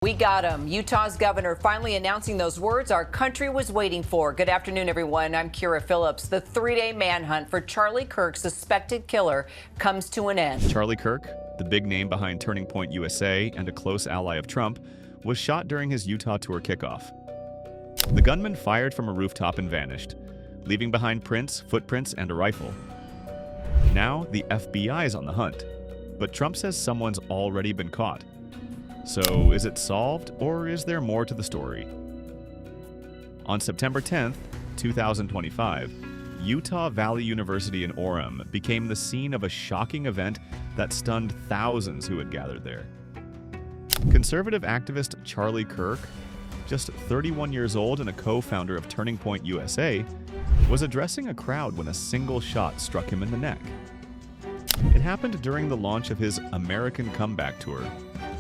We got him. Utah's governor finally announcing those words our country was waiting for. Good afternoon, everyone. I'm Kira Phillips. The three-day manhunt for Charlie Kirk, suspected killer, comes to an end. Charlie Kirk, the big name behind Turning Point USA and a close ally of Trump, was shot during his Utah tour kickoff. The gunman fired from a rooftop and vanished, leaving behind prints, footprints, and a rifle. Now, the FBI is on the hunt, but Trump says someone's already been caught. So, is it solved, or is there more to the story? On September 10th, 2025, Utah Valley University in Orem became the scene of a shocking event that stunned thousands who had gathered there. Conservative activist Charlie Kirk, just 31 years old and a co-founder of Turning Point USA, was addressing a crowd when a single shot struck him in the neck. It happened during the launch of his American Comeback Tour,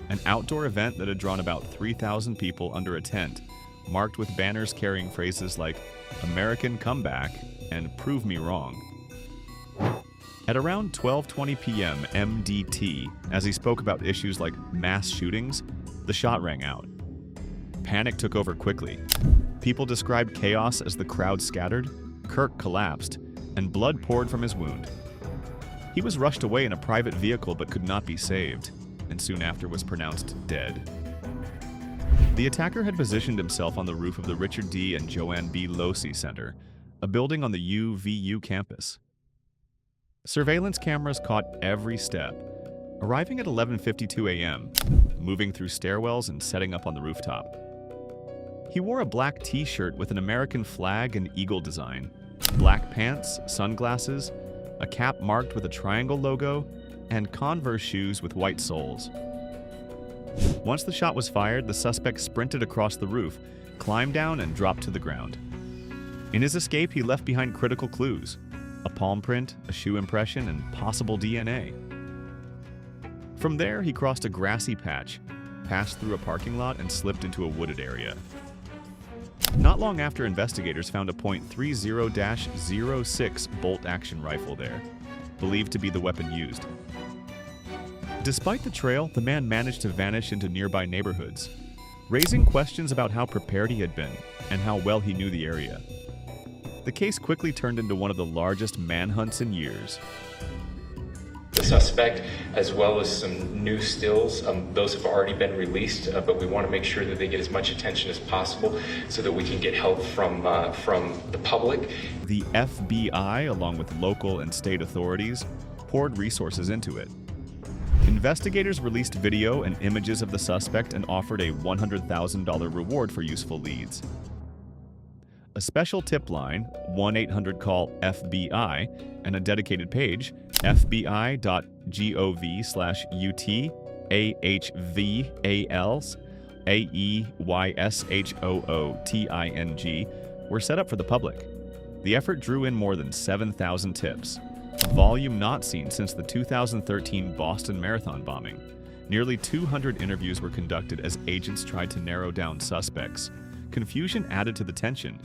an outdoor event that had drawn about 3,000 people under a tent, marked with banners carrying phrases like American Comeback and Prove Me Wrong. At around 12:20 p.m. MDT, as he spoke about issues like mass shootings, the shot rang out. Panic took over quickly. People described chaos as the crowd scattered, Kirk collapsed, and blood poured from his wound. He was rushed away in a private vehicle but could not be saved, and soon after was pronounced dead. The attacker had positioned himself on the roof of the Richard D. and Joanne B. Losey Center, a building on the UVU campus. Surveillance cameras caught every step, arriving at 11:52 a.m., moving through stairwells and setting up on the rooftop. He wore a black t-shirt with an American flag and eagle design, black pants, sunglasses, a cap marked with a triangle logo, and Converse shoes with white soles. Once the shot was fired, the suspect sprinted across the roof, climbed down, and dropped to the ground. In his escape, he left behind critical clues: a palm print, a shoe impression, and possible DNA. From there, he crossed a grassy patch, passed through a parking lot, and slipped into a wooded area. Not long after, investigators found a .30-06 bolt-action rifle there, believed to be the weapon used. Despite the trail, the man managed to vanish into nearby neighborhoods, raising questions about how prepared he had been and how well he knew the area. The case quickly turned into one of the largest manhunts in years. The suspect, as well as some new stills, those have already been released, but we want to make sure that they get as much attention as possible so that we can get help from the public. The FBI, along with local and state authorities, poured resources into it. Investigators released video and images of the suspect and offered a $100,000 reward for useful leads. A special tip line, 1-800-CALL-FBI, and a dedicated page, fbi.gov/UTAHVALSAEYSHOOTING, were set up for the public. The effort drew in more than 7,000 tips, a volume not seen since the 2013 Boston Marathon bombing. Nearly 200 interviews were conducted as agents tried to narrow down suspects. Confusion added to the tension.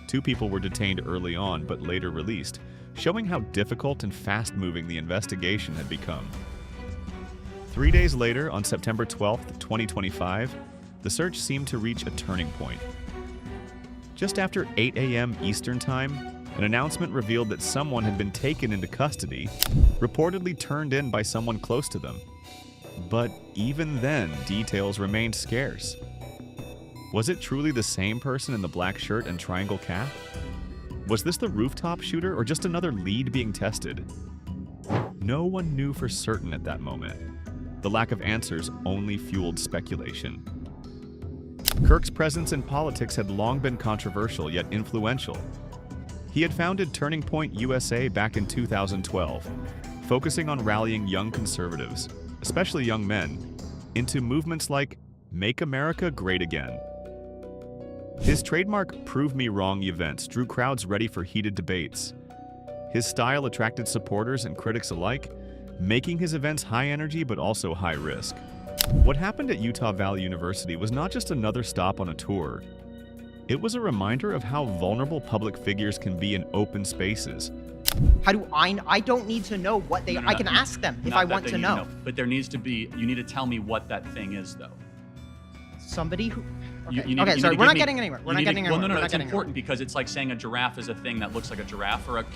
2 people were detained early on but later released, showing how difficult and fast-moving the investigation had become. 3 days later, on September 12, 2025, the search seemed to reach a turning point. Just after 8 a.m. Eastern Time, an announcement revealed that someone had been taken into custody, reportedly turned in by someone close to them. But even then, details remained scarce. Was it truly the same person in the black shirt and triangle cap? Was this the rooftop shooter or just another lead being tested? No one knew for certain at that moment. The lack of answers only fueled speculation. Kirk's presence in politics had long been controversial yet influential. He had founded Turning Point USA back in 2012, focusing on rallying young conservatives, especially young men, into movements like Make America Great Again. His trademark Prove Me Wrong events drew crowds ready for heated debates. His style attracted supporters and critics alike, making his events high energy but also high risk. What happened at Utah Valley University was not just another stop on a tour. It was a reminder of how vulnerable public figures can be in open spaces. How do I don't need to know what they, I can ask them if I want to know. But there needs to be, you need to tell me what that thing is though. somebody who. Okay, You need okay to sorry, give we're not me- getting anywhere. We're you not need to- getting anywhere. Well, no, We're no, not it's getting important because it's like saying a giraffe is a thing that looks like a giraffe or a.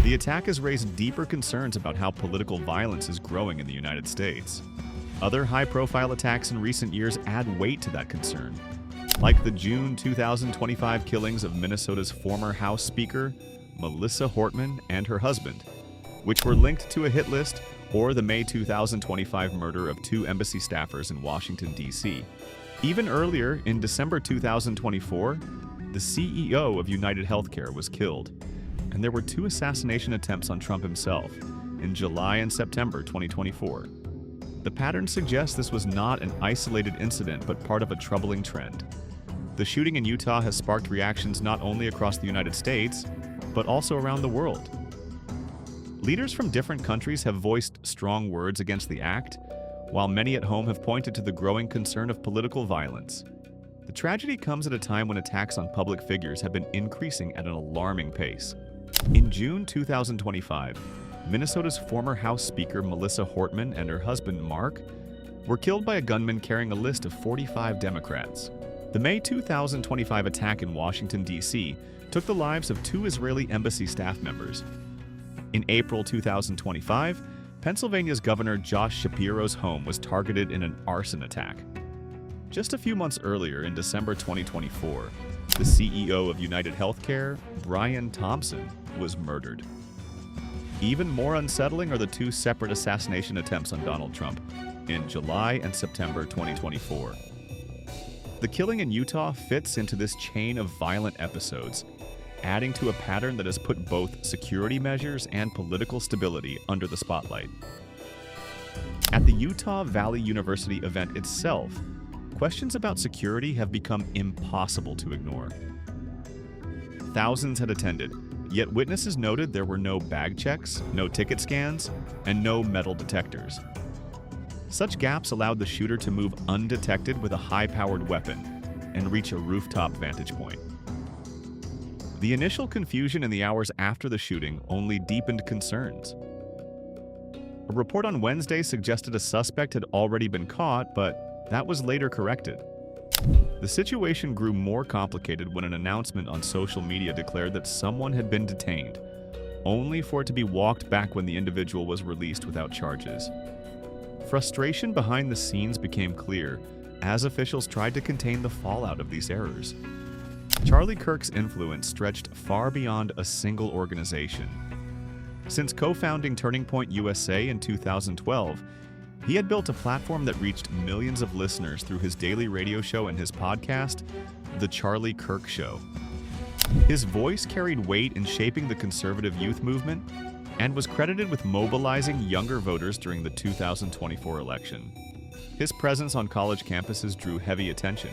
The attack has raised deeper concerns about how political violence is growing in the United States. Other high-profile attacks in recent years add weight to that concern, like the June 2025 killings of Minnesota's former House Speaker, Melissa Hortman, and her husband, which were linked to a hit list, or the May 2025 murder of 2 embassy staffers in Washington, D.C. Even earlier, in December 2024, the CEO of United Healthcare was killed, and there were 2 assassination attempts on Trump himself in July and September 2024. The pattern suggests this was not an isolated incident, but part of a troubling trend. The shooting in Utah has sparked reactions not only across the United States, but also around the world. Leaders from different countries have voiced strong words against the act, while many at home have pointed to the growing concern of political violence. The tragedy comes at a time when attacks on public figures have been increasing at an alarming pace. In June 2025, Minnesota's former House Speaker Melissa Hortman and her husband Mark were killed by a gunman carrying a list of 45 Democrats. The May 2025 attack in Washington, D.C. took the lives of 2 Israeli embassy staff members. In April 2025, Pennsylvania's Governor Josh Shapiro's home was targeted in an arson attack. Just a few months earlier, in December 2024, the CEO of United Healthcare, Brian Thompson, was murdered. Even more unsettling are the 2 separate assassination attempts on Donald Trump in July and September 2024. The killing in Utah fits into this chain of violent episodes, adding to a pattern that has put both security measures and political stability under the spotlight. At the Utah Valley University event itself, questions about security have become impossible to ignore. Thousands had attended, yet witnesses noted there were no bag checks, no ticket scans, and no metal detectors. Such gaps allowed the shooter to move undetected with a high-powered weapon and reach a rooftop vantage point. The initial confusion in the hours after the shooting only deepened concerns. A report on Wednesday suggested a suspect had already been caught, but that was later corrected. The situation grew more complicated when an announcement on social media declared that someone had been detained, only for it to be walked back when the individual was released without charges. Frustration behind the scenes became clear as officials tried to contain the fallout of these errors. Charlie Kirk's influence stretched far beyond a single organization. Since co-founding Turning Point USA in 2012, he had built a platform that reached millions of listeners through his daily radio show and his podcast, The Charlie Kirk Show. His voice carried weight in shaping the conservative youth movement and was credited with mobilizing younger voters during the 2024 election. His presence on college campuses drew heavy attention,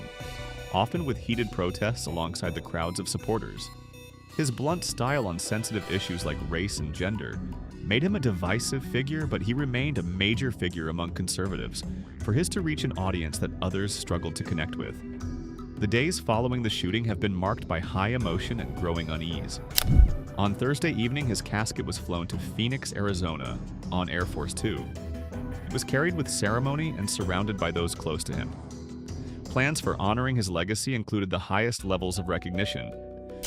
often with heated protests alongside the crowds of supporters. His blunt style on sensitive issues like race and gender made him a divisive figure, but he remained a major figure among conservatives for his to reach an audience that others struggled to connect with. The days following the shooting have been marked by high emotion and growing unease. On Thursday evening, his casket was flown to Phoenix, Arizona, on Air Force Two. It was carried with ceremony and surrounded by those close to him. Plans for honoring his legacy included the highest levels of recognition,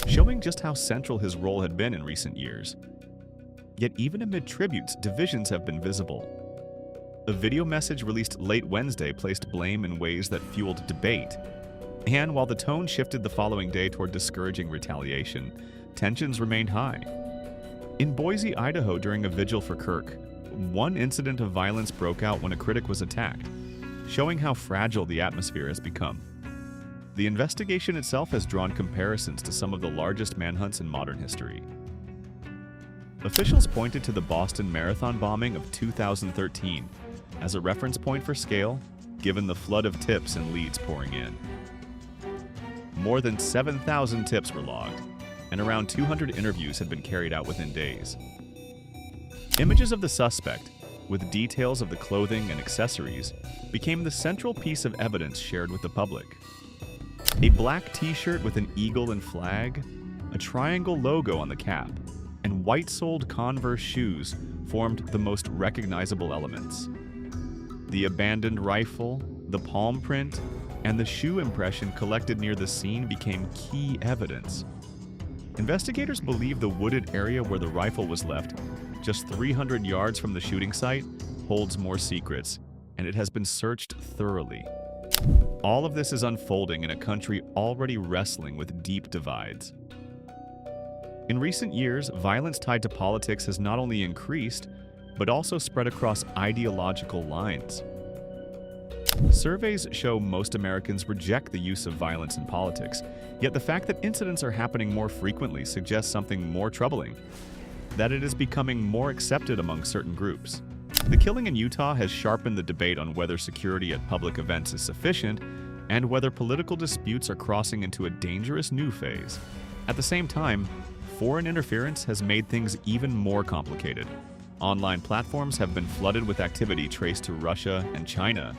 showing just how central his role had been in recent years. Yet even amid tributes, divisions have been visible. A video message released late Wednesday placed blame in ways that fueled debate. And while the tone shifted the following day toward discouraging retaliation, tensions remained high. In Boise, Idaho, during a vigil for Kirk, one incident of violence broke out when a critic was attacked, showing how fragile the atmosphere has become. The investigation itself has drawn comparisons to some of the largest manhunts in modern history. Officials pointed to the Boston Marathon bombing of 2013 as a reference point for scale, given the flood of tips and leads pouring in. More than 7,000 tips were logged, and around 200 interviews had been carried out within days. Images of the suspect, with details of the clothing and accessories, became the central piece of evidence shared with the public. A black t-shirt with an eagle and flag, a triangle logo on the cap, and white-soled Converse shoes formed the most recognizable elements. The abandoned rifle, the palm print, and the shoe impression collected near the scene became key evidence. Investigators believe the wooded area where the rifle was left, just 300 yards from the shooting site, holds more secrets, and it has been searched thoroughly. All of this is unfolding in a country already wrestling with deep divides. In recent years, violence tied to politics has not only increased, but also spread across ideological lines. Surveys show most Americans reject the use of violence in politics, yet the fact that incidents are happening more frequently suggests something more troubling, that it is becoming more accepted among certain groups. The killing in Utah has sharpened the debate on whether security at public events is sufficient and whether political disputes are crossing into a dangerous new phase. At the same time, foreign interference has made things even more complicated. Online platforms have been flooded with activity traced to Russia and China,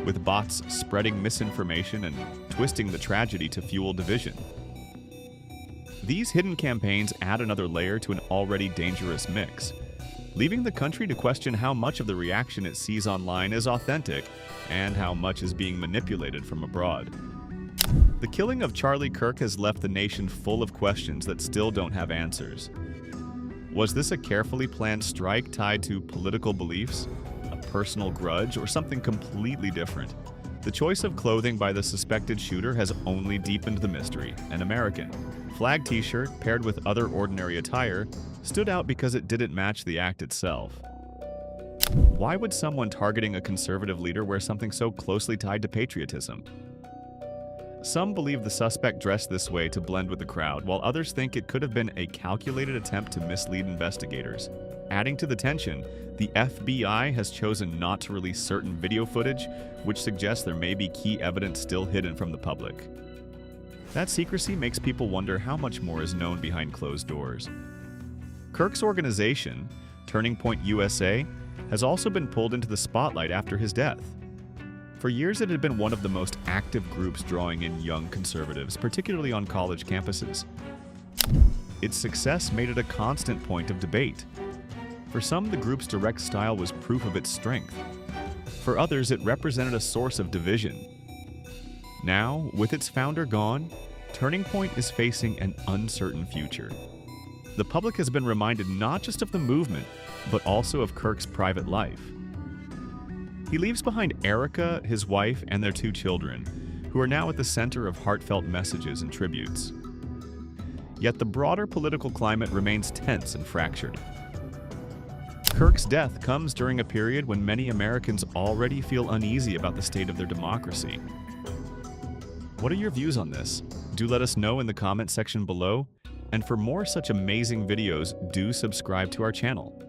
with bots spreading misinformation and twisting the tragedy to fuel division. These hidden campaigns add another layer to an already dangerous mix, leaving the country to question how much of the reaction it sees online is authentic and how much is being manipulated from abroad. The killing of Charlie Kirk has left the nation full of questions that still don't have answers. Was this a carefully planned strike tied to political beliefs, a personal grudge, or something completely different? The choice of clothing by the suspected shooter has only deepened the mystery. An American flag t-shirt paired with other ordinary attire stood out because it didn't match the act itself. Why would someone targeting a conservative leader wear something so closely tied to patriotism? Some believe the suspect dressed this way to blend with the crowd, while others think it could have been a calculated attempt to mislead investigators. Adding to the tension, the FBI has chosen not to release certain video footage, which suggests there may be key evidence still hidden from the public. That secrecy makes people wonder how much more is known behind closed doors. Kirk's organization, Turning Point USA, has also been pulled into the spotlight after his death. For years, it had been one of the most active groups drawing in young conservatives, particularly on college campuses. Its success made it a constant point of debate. For some, the group's direct style was proof of its strength. For others, it represented a source of division. Now, with its founder gone, Turning Point is facing an uncertain future. The public has been reminded not just of the movement, but also of Kirk's private life. He leaves behind Erica, his wife, and their 2 children, who are now at the center of heartfelt messages and tributes. Yet the broader political climate remains tense and fractured. Kirk's death comes during a period when many Americans already feel uneasy about the state of their democracy. What are your views on this? Do let us know in the comment section below, and for more such amazing videos, do subscribe to our channel.